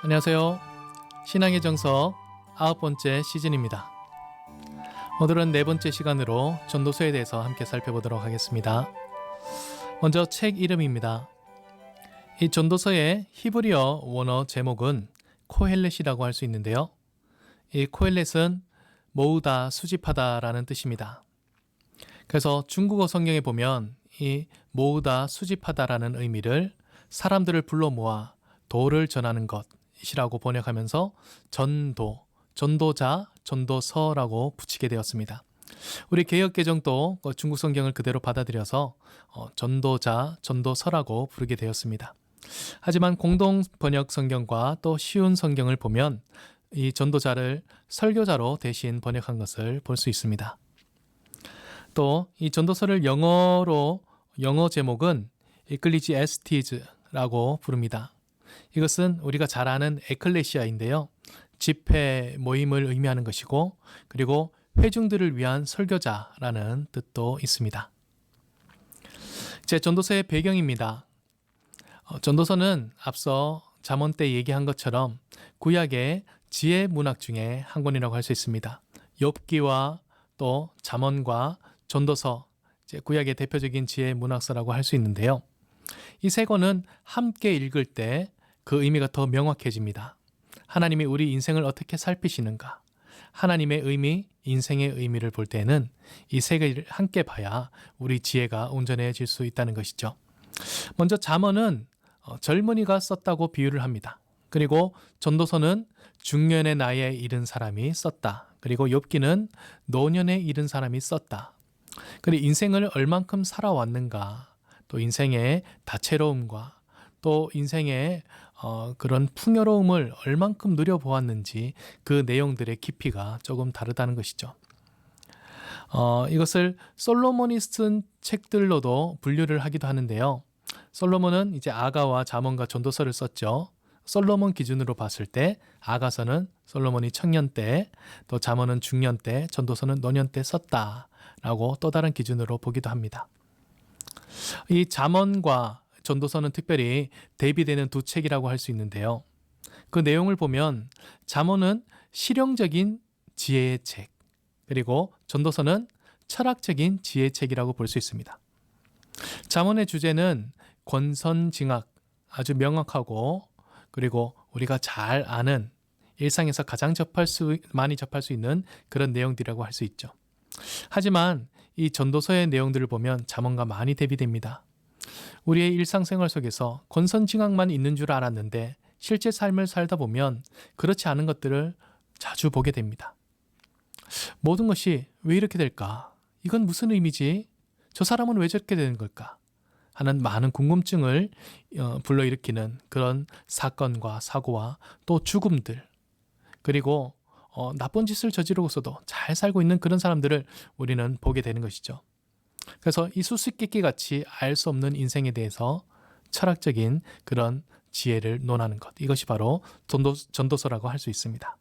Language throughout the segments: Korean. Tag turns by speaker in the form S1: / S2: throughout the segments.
S1: 안녕하세요. 신앙의 정석 9번째 시즌입니다. 오늘은 4번째 시간으로 전도서에 대해서 함께 살펴보도록 하겠습니다. 먼저 책 이름입니다. 이 전도서의 히브리어 원어 제목은 코헬렛이라고 할 수 있는데요. 이 코헬렛은 모으다, 수집하다 라는 뜻입니다. 그래서 중국어 성경에 보면 이 모으다, 수집하다 라는 의미를 사람들을 불러 모아 도를 전하는 것이라고 번역하면서 전도, 전도자, 전도서라고 붙이게 되었습니다. 우리 개역개정도 중국 성경을 그대로 받아들여서 전도자, 전도서라고 부르게 되었습니다. 하지만 공동 번역 성경과 또 쉬운 성경을 보면 이 전도자를 설교자로 대신 번역한 것을 볼 수 있습니다. 또 이 전도서를 영어 제목은 이클리지에스티즈라고 부릅니다. 이것은 우리가 잘 아는 에클레시아인데요. 집회 모임을 의미하는 것이고 그리고 회중들을 위한 설교자라는 뜻도 있습니다. 제 전도서의 배경입니다. 전도서는 앞서 잠언 때 얘기한 것처럼 구약의 지혜 문학 중에 한 권이라고 할 수 있습니다. 욥기와 또 잠언과 전도서, 구약의 대표적인 지혜 문학서라고 할 수 있는데요. 이 세 권은 함께 읽을 때 그 의미가 더 명확해집니다. 하나님이 우리 인생을 어떻게 살피시는가? 하나님의 의미, 인생의 의미를 볼 때는 이 세 개를 함께 봐야 우리 지혜가 온전해질 수 있다는 것이죠. 먼저 잠언은 젊은이가 썼다고 비유를 합니다. 그리고 전도서는 중년의 나이에 이른 사람이 썼다. 그리고 욥기는 노년에 이른 사람이 썼다. 그리고 인생을 얼만큼 살아왔는가, 또 인생의 다채로움과 또 인생의 그런 풍요로움을 얼만큼 누려보았는지 그 내용들의 깊이가 조금 다르다는 것이죠. 이것을 솔로몬이 쓴 책들로도 분류를 하기도 하는데요. 솔로몬은 이제 아가와 잠언과 전도서를 썼죠. 솔로몬 기준으로 봤을 때 아가서는 솔로몬이 청년 때, 또 잠언은 중년 때, 전도서는 노년 때 썼다라고 또 다른 기준으로 보기도 합니다. 이 잠언과 전도서는 특별히 대비되는 두 책이라고 할 수 있는데요. 그 내용을 보면 잠언은 실용적인 지혜의 책, 그리고 전도서는 철학적인 지혜의 책이라고 볼 수 있습니다. 잠언의 주제는 권선징악, 아주 명확하고 그리고 우리가 잘 아는 일상에서 가장 많이 접할 수 있는 그런 내용들이라고 할 수 있죠. 하지만 이 전도서의 내용들을 보면 잠언과 많이 대비됩니다. 우리의 일상생활 속에서 권선징악만 있는 줄 알았는데 실제 삶을 살다 보면 그렇지 않은 것들을 자주 보게 됩니다. 모든 것이 왜 이렇게 될까? 이건 무슨 의미지? 저 사람은 왜 저렇게 되는 걸까? 하는 많은 궁금증을 불러일으키는 그런 사건과 사고와 또 죽음들, 그리고 나쁜 짓을 저지르고서도 잘 살고 있는 그런 사람들을 우리는 보게 되는 것이죠. 그래서 이 수수께끼 같이 알 수 없는 인생에 대해서 철학적인 그런 지혜를 논하는 것, 이것이 바로 전도서라고 할 수 있습니다.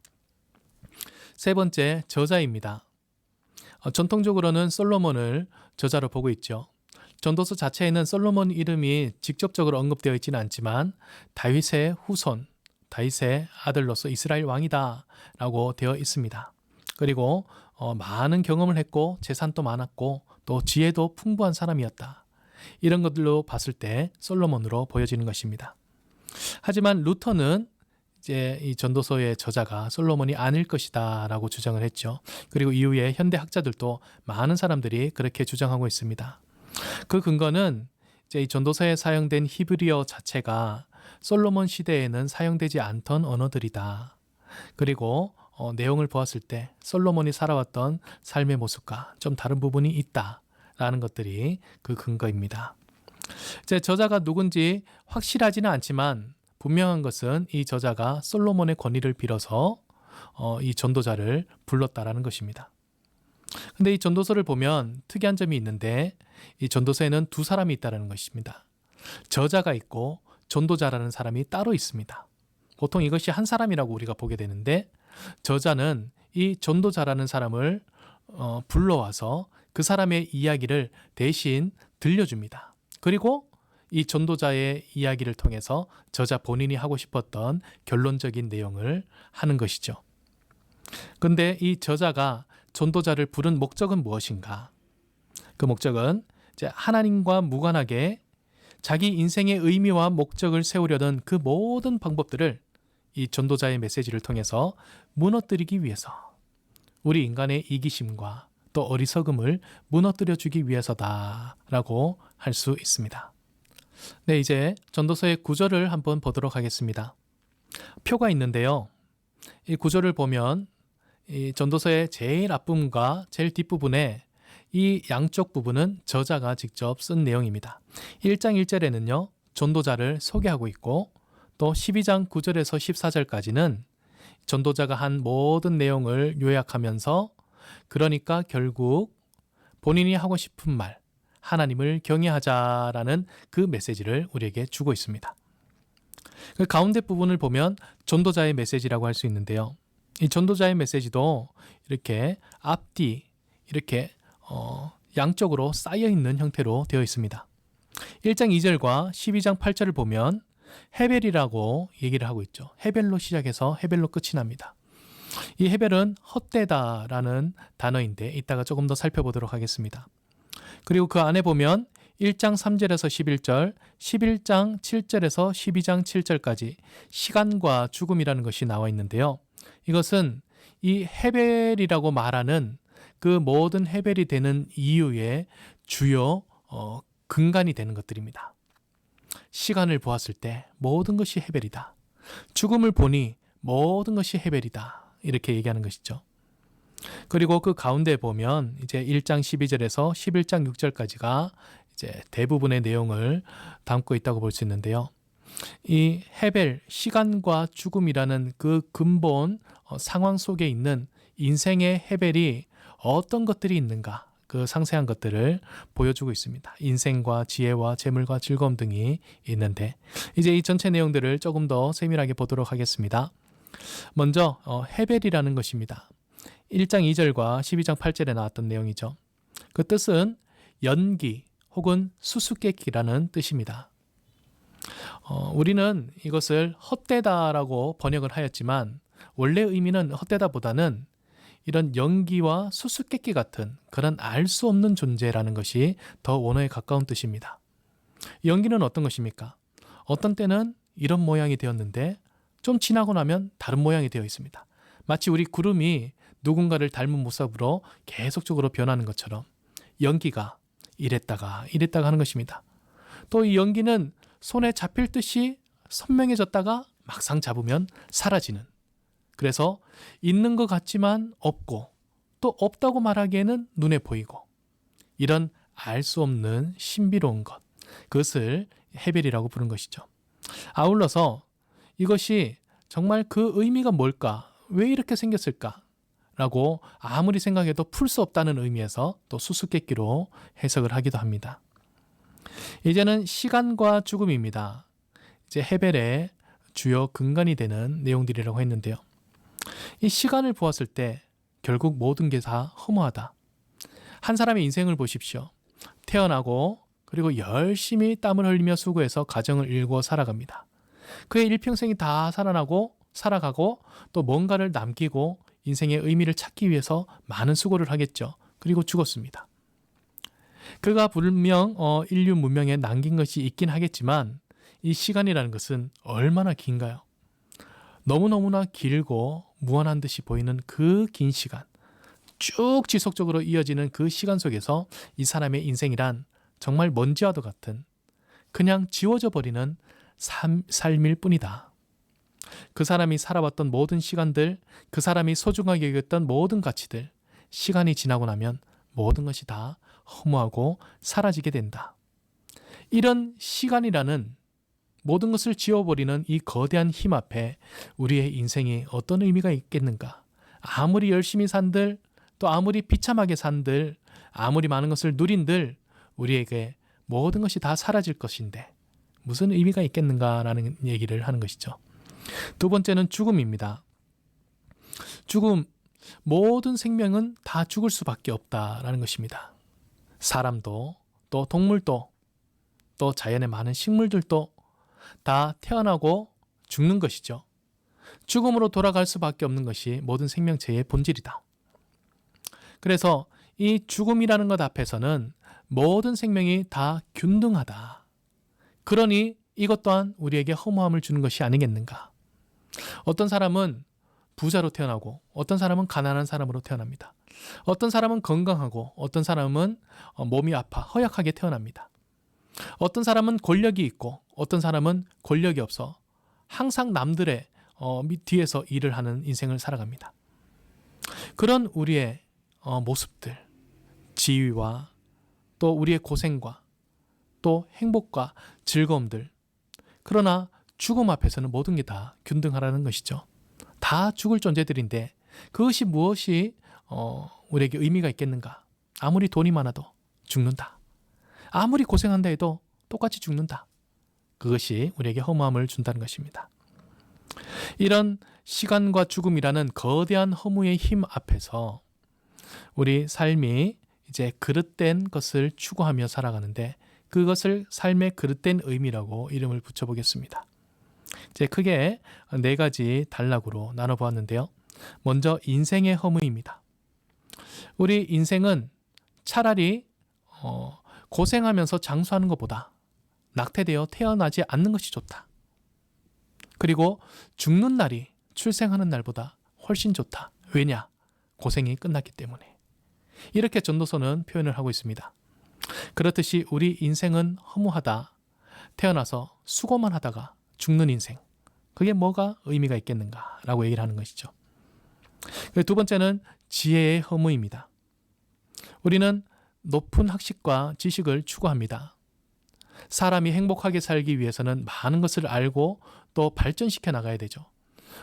S1: 세 번째, 저자입니다. 전통적으로는 솔로몬을 저자로 보고 있죠. 전도서 자체에는 솔로몬 이름이 직접적으로 언급되어 있지는 않지만 다윗의 후손, 다윗의 아들로서 이스라엘 왕이다 라고 되어 있습니다. 그리고 많은 경험을 했고 재산도 많았고 또 지혜도 풍부한 사람이었다. 이런 것들로 봤을 때 솔로몬으로 보여지는 것입니다. 하지만 루터는 이제 이 전도서의 저자가 솔로몬이 아닐 것이다 라고 주장을 했죠. 그리고 이후에 현대 학자들도 많은 사람들이 그렇게 주장하고 있습니다. 그 근거는 이제 이 전도서에 사용된 히브리어 자체가 솔로몬 시대에는 사용되지 않던 언어들이다. 그리고 내용을 보았을 때 솔로몬이 살아왔던 삶의 모습과 좀 다른 부분이 있다라는 것들이 그 근거입니다. 이제 저자가 누군지 확실하지는 않지만 분명한 것은 이 저자가 솔로몬의 권위를 빌어서 이 전도자를 불렀다라는 것입니다. 근데 이 전도서를 보면 특이한 점이 있는데 이 전도서에는 두 사람이 있다는 것입니다. 저자가 있고 전도자라는 사람이 따로 있습니다. 보통 이것이 한 사람이라고 우리가 보게 되는데 저자는 이 전도자라는 사람을 불러와서 그 사람의 이야기를 대신 들려줍니다. 그리고 이 전도자의 이야기를 통해서 저자 본인이 하고 싶었던 결론적인 내용을 하는 것이죠. 근데 이 저자가 전도자를 부른 목적은 무엇인가? 그 목적은 이제 하나님과 무관하게 자기 인생의 의미와 목적을 세우려던 그 모든 방법들을 이 전도자의 메시지를 통해서 무너뜨리기 위해서, 우리 인간의 이기심과 또 어리석음을 무너뜨려 주기 위해서다라고 할 수 있습니다. 네, 이제 전도서의 구절을 한번 보도록 하겠습니다. 표가 있는데요. 이 구절을 보면 이 전도서의 제일 앞부분과 제일 뒷부분에 이 양쪽 부분은 저자가 직접 쓴 내용입니다. 1장 1절에는요, 전도자를 소개하고 있고, 또 12장 9절에서 14절까지는 전도자가 한 모든 내용을 요약하면서, 그러니까 결국 본인이 하고 싶은 말, 하나님을 경외하자라는 그 메시지를 우리에게 주고 있습니다. 그 가운데 부분을 보면 전도자의 메시지라고 할 수 있는데요. 이 전도자의 메시지도 이렇게 앞뒤 이렇게 양쪽으로 쌓여 있는 형태로 되어 있습니다. 1장 2절과 12장 8절을 보면 헤벨이라고 얘기를 하고 있죠. 헤벨로 시작해서 헤벨로 끝이 납니다. 이 헤벨은 헛되다라는 단어인데 이따가 조금 더 살펴보도록 하겠습니다. 그리고 그 안에 보면 1장 3절에서 11절, 11장 7절에서 12장 7절까지 시간과 죽음이라는 것이 나와 있는데요. 이것은 이 헤벨이라고 말하는 그 모든 헤벨이 되는 이유의 주요 근간이 되는 것들입니다. 시간을 보았을 때 모든 것이 헤벨이다. 죽음을 보니 모든 것이 헤벨이다. 이렇게 얘기하는 것이죠. 그리고 그 가운데 보면 이제 1장 12절에서 11장 6절까지가 이제 대부분의 내용을 담고 있다고 볼 수 있는데요. 이 헤벨, 시간과 죽음이라는 그 근본 상황 속에 있는 인생의 헤벨이 어떤 것들이 있는가, 그 상세한 것들을 보여주고 있습니다. 인생과 지혜와 재물과 즐거움 등이 있는데, 이제 이 전체 내용들을 조금 더 세밀하게 보도록 하겠습니다. 먼저 헤벨이라는 것입니다. 1장 2절과 12장 8절에 나왔던 내용이죠. 그 뜻은 연기 혹은 수수께끼라는 뜻입니다. 우리는 이것을 헛되다라고 번역을 하였지만 원래 의미는 헛되다보다는 이런 연기와 수수께끼 같은 그런 알 수 없는 존재라는 것이 더 원어에 가까운 뜻입니다. 연기는 어떤 것입니까? 어떤 때는 이런 모양이 되었는데 좀 지나고 나면 다른 모양이 되어 있습니다. 마치 우리 구름이 누군가를 닮은 모습으로 계속적으로 변하는 것처럼 연기가 이랬다가 하는 것입니다. 또 이 연기는 손에 잡힐 듯이 선명해졌다가 막상 잡으면 사라지는, 그래서 있는 것 같지만 없고 또 없다고 말하기에는 눈에 보이고, 이런 알 수 없는 신비로운 것, 그것을 헤벨이라고 부른 것이죠. 아울러서 이것이 정말 그 의미가 뭘까? 왜 이렇게 생겼을까? 라고 아무리 생각해도 풀 수 없다는 의미에서 또 수수께끼로 해석을 하기도 합니다. 이제는 시간과 죽음입니다. 이제 헤벨의 주요 근간이 되는 내용들이라고 했는데요. 이 시간을 보았을 때 결국 모든 게 다 허무하다. 한 사람의 인생을 보십시오. 태어나고 그리고 열심히 땀을 흘리며 수고해서 가정을 일구어 살아갑니다. 그의 일평생이 다 살아가고 또 뭔가를 남기고 인생의 의미를 찾기 위해서 많은 수고를 하겠죠. 그리고 죽었습니다. 그가 분명 인류 문명에 남긴 것이 있긴 하겠지만 이 시간이라는 것은 얼마나 긴가요? 너무너무나 길고 무한한 듯이 보이는 그 긴 시간, 쭉 지속적으로 이어지는 그 시간 속에서 이 사람의 인생이란 정말 먼지와도 같은 그냥 지워져 버리는 삶일 뿐이다. 그 사람이 살아왔던 모든 시간들, 그 사람이 소중하게 여겼던 모든 가치들, 시간이 지나고 나면 모든 것이 다 허무하고 사라지게 된다. 이런 시간이라는 모든 것을 지워버리는 이 거대한 힘 앞에 우리의 인생이 어떤 의미가 있겠는가? 아무리 열심히 산들, 또 아무리 비참하게 산들, 아무리 많은 것을 누린들 우리에게 모든 것이 다 사라질 것인데 무슨 의미가 있겠는가라는 얘기를 하는 것이죠. 두 번째는 죽음입니다. 죽음, 모든 생명은 다 죽을 수밖에 없다라는 것입니다. 사람도 또 동물도 또 자연의 많은 식물들도 다 태어나고 죽는 것이죠. 죽음으로 돌아갈 수밖에 없는 것이 모든 생명체의 본질이다. 그래서 이 죽음이라는 것 앞에서는 모든 생명이 다 균등하다. 그러니 이것 또한 우리에게 허무함을 주는 것이 아니겠는가. 어떤 사람은 부자로 태어나고 어떤 사람은 가난한 사람으로 태어납니다. 어떤 사람은 건강하고 어떤 사람은 몸이 아파 허약하게 태어납니다. 어떤 사람은 권력이 있고 어떤 사람은 권력이 없어 항상 남들의 뒤에서 일을 하는 인생을 살아갑니다. 그런 우리의 모습들, 지위와 또 우리의 고생과 또 행복과 즐거움들, 그러나 죽음 앞에서는 모든 게 다 균등하라는 것이죠. 다 죽을 존재들인데 그것이 무엇이 우리에게 의미가 있겠는가? 아무리 돈이 많아도 죽는다. 아무리 고생한다 해도 똑같이 죽는다. 그것이 우리에게 허무함을 준다는 것입니다. 이런 시간과 죽음이라는 거대한 허무의 힘 앞에서 우리 삶이 이제 그릇된 것을 추구하며 살아가는데 그것을 삶의 그릇된 의미라고 이름을 붙여보겠습니다. 이제 크게 4가지 단락으로 나눠보았는데요. 먼저 인생의 허무입니다. 우리 인생은 차라리 고생하면서 장수하는 것보다 낙태되어 태어나지 않는 것이 좋다. 그리고 죽는 날이 출생하는 날보다 훨씬 좋다. 왜냐? 고생이 끝났기 때문에. 이렇게 전도서는 표현을 하고 있습니다. 그렇듯이 우리 인생은 허무하다. 태어나서 수고만 하다가 죽는 인생. 그게 뭐가 의미가 있겠는가라고 얘기를 하는 것이죠. 두 번째는 지혜의 허무입니다. 우리는 높은 학식과 지식을 추구합니다. 사람이 행복하게 살기 위해서는 많은 것을 알고 또 발전시켜 나가야 되죠.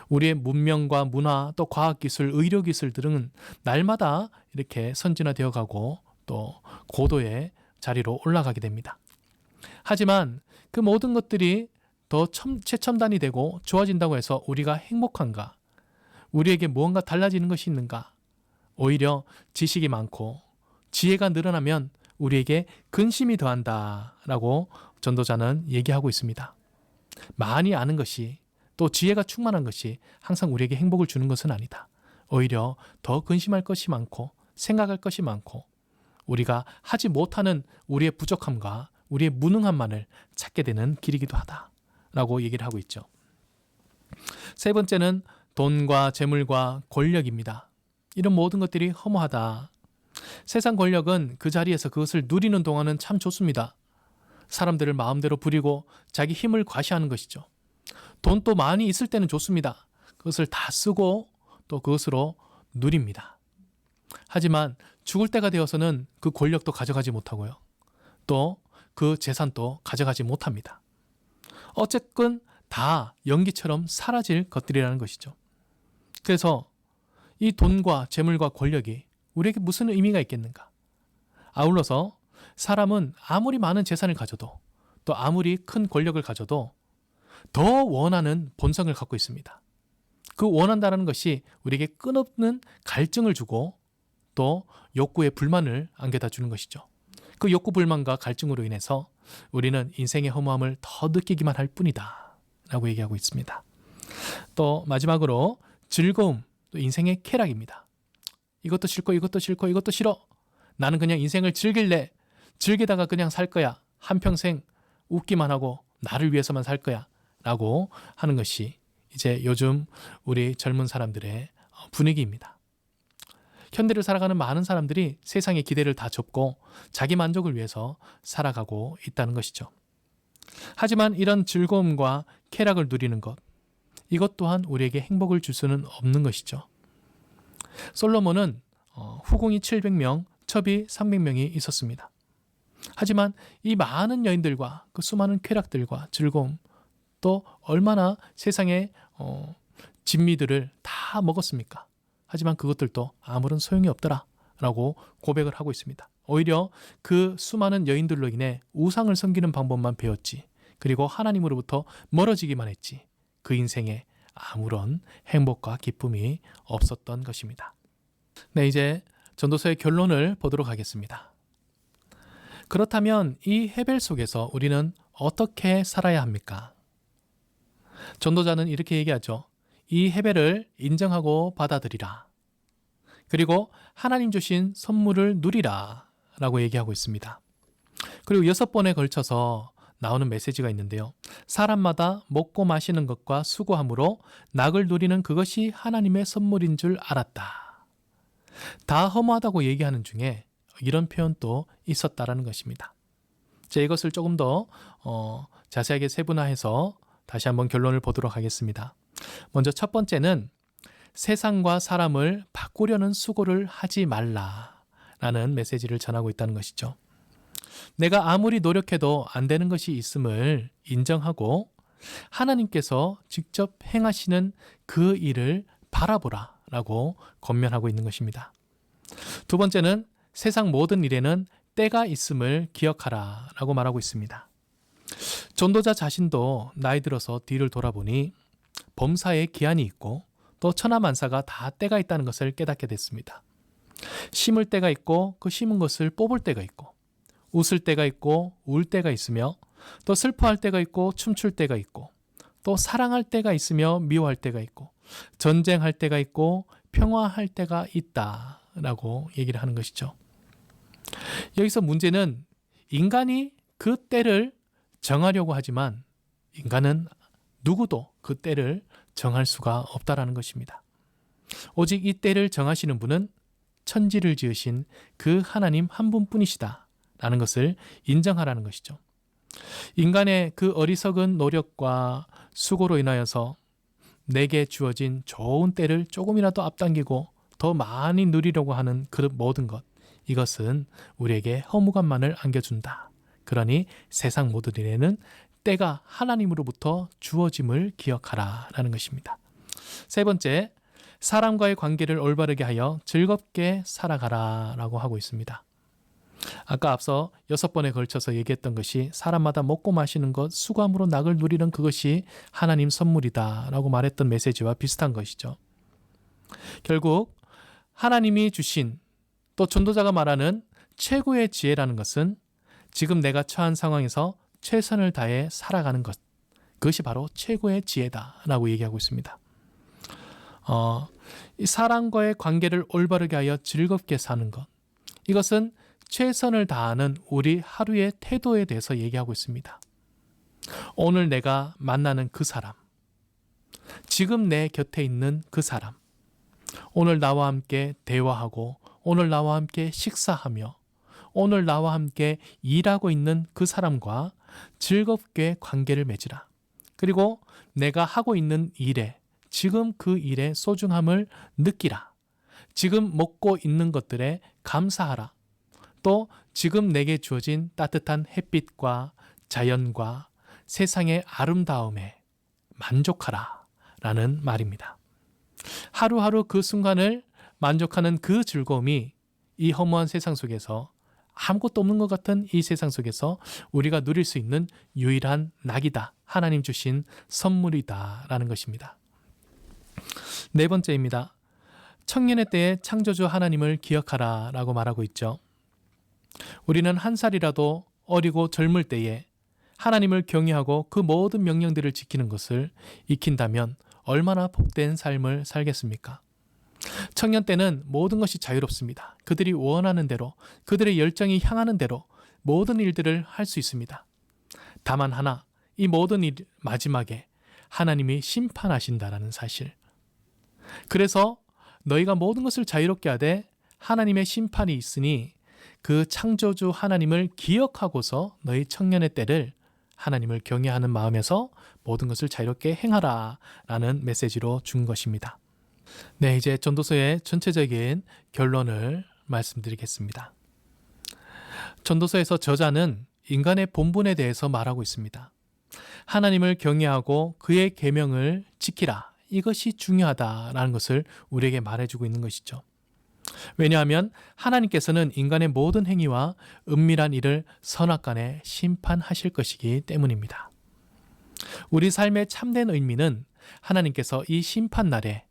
S1: 우리의 문명과 문화, 또 과학기술, 의료기술들은 날마다 이렇게 선진화되어 가고 또 고도의 자리로 올라가게 됩니다. 하지만 그 모든 것들이 더 최첨단이 되고 좋아진다고 해서 우리가 행복한가? 우리에게 무언가 달라지는 것이 있는가? 오히려 지식이 많고 지혜가 늘어나면 우리에게 근심이 더한다라고 전도자는 얘기하고 있습니다. 많이 아는 것이 또 지혜가 충만한 것이 항상 우리에게 행복을 주는 것은 아니다. 오히려 더 근심할 것이 많고 생각할 것이 많고 우리가 하지 못하는 우리의 부족함과 우리의 무능함만을 찾게 되는 길이기도 하다라고 얘기를 하고 있죠. 세 번째는 돈과 재물과 권력입니다. 이런 모든 것들이 허무하다. 세상 권력은 그 자리에서 그것을 누리는 동안은 참 좋습니다. 사람들을 마음대로 부리고 자기 힘을 과시하는 것이죠. 돈도 많이 있을 때는 좋습니다. 그것을 다 쓰고 또 그것으로 누립니다. 하지만 죽을 때가 되어서는 그 권력도 가져가지 못하고요. 또 그 재산도 가져가지 못합니다. 어쨌든 다 연기처럼 사라질 것들이라는 것이죠. 그래서 이 돈과 재물과 권력이 우리에게 무슨 의미가 있겠는가? 아울러서 사람은 아무리 많은 재산을 가져도 또 아무리 큰 권력을 가져도 더 원하는 본성을 갖고 있습니다. 그 원한다는 것이 우리에게 끝없는 갈증을 주고 또 욕구에 불만을 안겨다 주는 것이죠. 그 욕구 불만과 갈증으로 인해서 우리는 인생의 허무함을 더 느끼기만 할 뿐이다 라고 얘기하고 있습니다. 또 마지막으로 즐거움, 또 인생의 쾌락입니다. 이것도 싫고 이것도 싫고 이것도 싫어. 나는 그냥 인생을 즐길래. 즐기다가 그냥 살 거야. 한평생 웃기만 하고 나를 위해서만 살 거야 라고 하는 것이 이제 요즘 우리 젊은 사람들의 분위기입니다. 현대를 살아가는 많은 사람들이 세상의 기대를 다 접고 자기 만족을 위해서 살아가고 있다는 것이죠. 하지만 이런 즐거움과 쾌락을 누리는 것, 이것 또한 우리에게 행복을 줄 수는 없는 것이죠. 솔로몬은 후궁이 700명, 첩이 300명이 있었습니다. 하지만 이 많은 여인들과 그 수많은 쾌락들과 즐거움, 또 얼마나 세상의 진미들을 다 먹었습니까? 하지만 그것들도 아무런 소용이 없더라 라고 고백을 하고 있습니다. 오히려 그 수많은 여인들로 인해 우상을 섬기는 방법만 배웠지, 그리고 하나님으로부터 멀어지기만 했지, 그 인생에 아무런 행복과 기쁨이 없었던 것입니다. 네, 이제 전도서의 결론을 보도록 하겠습니다. 그렇다면 이 헤벨 속에서 우리는 어떻게 살아야 합니까? 전도자는 이렇게 얘기하죠. 이 헤벨을 인정하고 받아들이라. 그리고 하나님 주신 선물을 누리라 라고 얘기하고 있습니다. 그리고 6번에 걸쳐서 나오는 메시지가 있는데요. 사람마다 먹고 마시는 것과 수고함으로 낙을 누리는 그것이 하나님의 선물인 줄 알았다. 다 허무하다고 얘기하는 중에 이런 표현도 있었다라는 것입니다. 자, 이것을 조금 더 자세하게 세분화해서 다시 한번 결론을 보도록 하겠습니다. 먼저 첫 번째는 세상과 사람을 바꾸려는 수고를 하지 말라라는 메시지를 전하고 있다는 것이죠. 내가 아무리 노력해도 안 되는 것이 있음을 인정하고 하나님께서 직접 행하시는 그 일을 바라보라라고 권면하고 있는 것입니다. 두 번째는 세상 모든 일에는 때가 있음을 기억하라라고 말하고 있습니다. 전도자 자신도 나이 들어서 뒤를 돌아보니 범사에 기한이 있고 또 천하만사가 다 때가 있다는 것을 깨닫게 됐습니다. 심을 때가 있고 그 심은 것을 뽑을 때가 있고 웃을 때가 있고 울 때가 있으며 또 슬퍼할 때가 있고 춤출 때가 있고 또 사랑할 때가 있으며 미워할 때가 있고 전쟁할 때가 있고 평화할 때가 있다라고 얘기를 하는 것이죠. 여기서 문제는 인간이 그 때를 정하려고 하지만 인간은 누구도 그 때를 정할 수가 없다라는 것입니다. 오직 이 때를 정하시는 분은 천지를 지으신 그 하나님 한 분뿐이시다 라는 것을 인정하라는 것이죠. 인간의 그 어리석은 노력과 수고로 인하여서 내게 주어진 좋은 때를 조금이라도 앞당기고 더 많이 누리려고 하는 그 모든 것, 이것은 우리에게 허무감만을 안겨준다. 그러니 세상 모든 일에는 때가 하나님으로부터 주어짐을 기억하라 라는 것입니다. 세 번째, 사람과의 관계를 올바르게 하여 즐겁게 살아가라 라고 하고 있습니다. 아까 앞서 6번에 걸쳐서 얘기했던 것이 사람마다 먹고 마시는 것, 수고함으로 낙을 누리는 그것이 하나님 선물이다 라고 말했던 메시지와 비슷한 것이죠. 결국 하나님이 주신 또 전도자가 말하는 최고의 지혜라는 것은 지금 내가 처한 상황에서 최선을 다해 살아가는 것, 그것이 바로 최고의 지혜다라고 얘기하고 있습니다. 이 사람과의 관계를 올바르게 하여 즐겁게 사는 것, 이것은 최선을 다하는 우리 하루의 태도에 대해서 얘기하고 있습니다. 오늘 내가 만나는 그 사람, 지금 내 곁에 있는 그 사람, 오늘 나와 함께 대화하고 오늘 나와 함께 식사하며 오늘 나와 함께 일하고 있는 그 사람과 즐겁게 관계를 맺으라. 그리고 내가 하고 있는 일에 지금 그 일의 소중함을 느끼라. 지금 먹고 있는 것들에 감사하라. 또 지금 내게 주어진 따뜻한 햇빛과 자연과 세상의 아름다움에 만족하라 라는 말입니다. 하루하루 그 순간을 만족하는 그 즐거움이 이 허무한 세상 속에서 아무것도 없는 것 같은 이 세상 속에서 우리가 누릴 수 있는 유일한 낙이다. 하나님 주신 선물이다 라는 것입니다. 네 번째입니다. 청년의 때에 창조주 하나님을 기억하라 라고 말하고 있죠. 우리는 한 살이라도 어리고 젊을 때에 하나님을 경외하고 그 모든 명령들을 지키는 것을 익힌다면 얼마나 복된 삶을 살겠습니까? 청년 때는 모든 것이 자유롭습니다. 그들이 원하는 대로, 그들의 열정이 향하는 대로 모든 일들을 할 수 있습니다. 다만 하나, 이 모든 일 마지막에 하나님이 심판하신다라는 사실. 그래서 너희가 모든 것을 자유롭게 하되 하나님의 심판이 있으니 그 창조주 하나님을 기억하고서 너희 청년의 때를 하나님을 경외하는 마음에서 모든 것을 자유롭게 행하라 라는 메시지로 준 것입니다. 네, 이제 전도서의 전체적인 결론을 말씀드리겠습니다. 전도서에서 저자는 인간의 본분에 대해서 말하고 있습니다. 하나님을 경외하고 그의 계명을 지키라. 이것이 중요하다라는 것을 우리에게 말해주고 있는 것이죠. 왜냐하면 하나님께서는 인간의 모든 행위와 은밀한 일을 선악간에 심판하실 것이기 때문입니다. 우리 삶의 참된 의미는 하나님께서 이 심판날에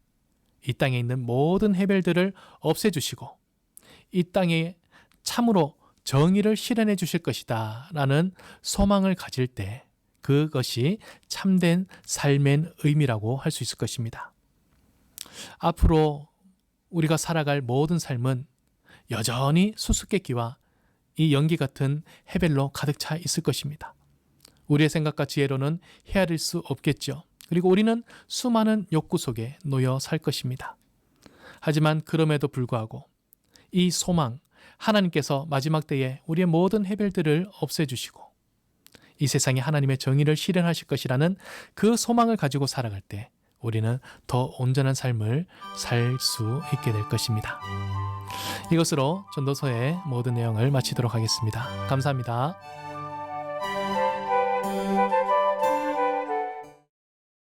S1: 이 땅에 있는 모든 헤벨들을 없애주시고 이 땅에 참으로 정의를 실현해 주실 것이다 라는 소망을 가질 때 그것이 참된 삶의 의미라고 할 수 있을 것입니다. 앞으로 우리가 살아갈 모든 삶은 여전히 수수께끼와 이 연기 같은 해벨로 가득 차 있을 것입니다. 우리의 생각과 지혜로는 헤아릴 수 없겠죠. 그리고 우리는 수많은 욕구 속에 놓여 살 것입니다. 하지만 그럼에도 불구하고 이 소망, 하나님께서 마지막 때에 우리의 모든 해벨들을 없애주시고 이 세상에 하나님의 정의를 실현하실 것이라는 그 소망을 가지고 살아갈 때 우리는 더 온전한 삶을 살 수 있게 될 것입니다. 이것으로 전도서의 모든 내용을 마치도록 하겠습니다. 감사합니다.